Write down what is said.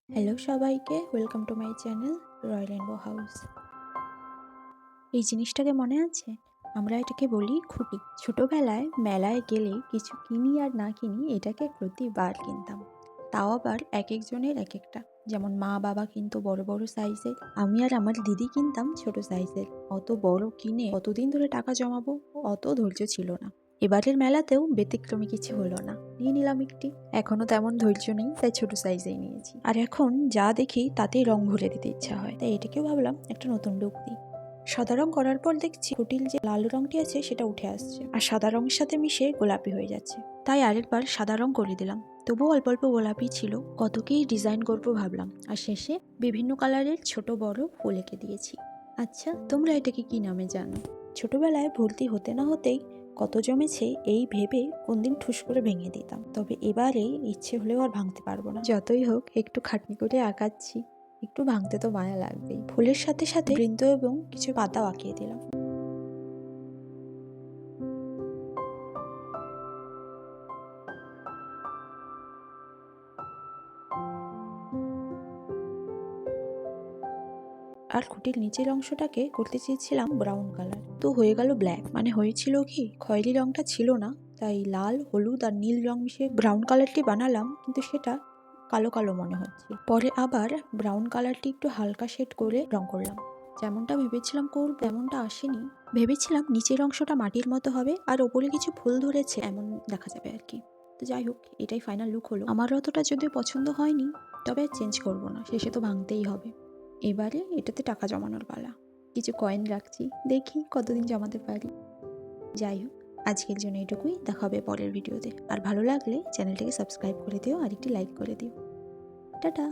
Hello সবাইকে, welcome to my channel royal rainbow house. এই জিনিসটাকে মনে আছে? আমরা এটাকে বলি খুঁটি। ছোটবেলায় মেলায় গেলে কিছু কিনি আর না কিনি এটাকে প্রতিবার কিনতাম, তাও আবার এক একজনের এক একটা। যেমন মা বাবা কিন্তু বড় বড় সাইজের, আমি আর আমার দিদি কিনতাম ছোট সাইজের। অত বড় কিনে কতদিন ধরে টাকা জমাবো, অত ধৈর্য ছিল না। এবারের মেলাতেও ব্যতিক্রমী কিছু হলো না, নিয়ে নিলাম একটি। এখনো তেমন ধৈর্য নেই, তাই ছোট সাইজেই নিয়েছি। আর এখন যা দেখি তাতেই রং ভরে দিতে ইচ্ছা হয়, তাই এটাকেও ভাবলাম একটা নতুন লুক দিই। সাদা রং করার পর দেখছি কুটিল যে লাল রংটি আছে সেটা উঠে আসছে, আর সাদা রঙের সাথে মিশে গোলাপি হয়ে যাচ্ছে। তাই আরেকবার সাদা রং করে দিলাম, তবুও অল্প অল্প গোলাপি ছিল। কতকেই ডিজাইন করবো ভাবলাম, আর শেষে বিভিন্ন কালারের ছোট বড় ফুল এঁকে দিয়েছি। আচ্ছা, তোমরা এটাকে কি নামে জানো? ছোটবেলায় ভর্তি হতে না হতেই কত জমেছে এই ভেবে কোনদিন ঠুস করে ভেঙে দিতাম, তবে এবারে ইচ্ছে হলেও আর ভাঙতে পারবো না। যতই হোক একটু খাটনি করে আঁকাচ্ছি, একটু ভাঙতে তো মায়া লাগবেই। ফুলের সাথে সাথে বৃন্ত এবং কিছু পাতাও আঁকিয়ে দিলাম। আর খুঁটির নিচের অংশটাকে করতে চেয়েছিলাম ব্রাউন কালার, তো হয়ে গেল ব্ল্যাক। মানে হয়েছিল কি, খয়েরি রংটা ছিল না, তাই লাল, হলুদ আর নীল রং মিশিয়ে ব্রাউন কালারটি বানালাম, কিন্তু সেটা কালো কালো মনে হচ্ছে। পরে আবার ব্রাউন কালারটি একটু হালকা শেড করে রং করলাম। যেমনটা ভেবেছিলাম করব তেমনটা আসেনি। ভেবেছিলাম নিচের অংশটা মাটির মতো হবে আর ওপরে কিছু ফুল ধরেছে এমন দেখা যাবে আর কি। তো যাই হোক, এটাই ফাইনাল লুক হলো। আমার অতটা যদিও পছন্দ হয়নি, তবে চেঞ্জ করব না, শেষে তো ভাঙতেই হবে। এবারে এটাতে টাকা জমানোর পালা। কিছু কয়েন রাখছি, দেখি কতদিন জমাতে পারি। যাই হোক, আজকের জন্য এটুকুই। দেখা হবে পরের ভিডিওতে। আর ভালো লাগলে চ্যানেলটাকে সাবস্ক্রাইব করে দিও আর একটি লাইক করে দিও। টাটা।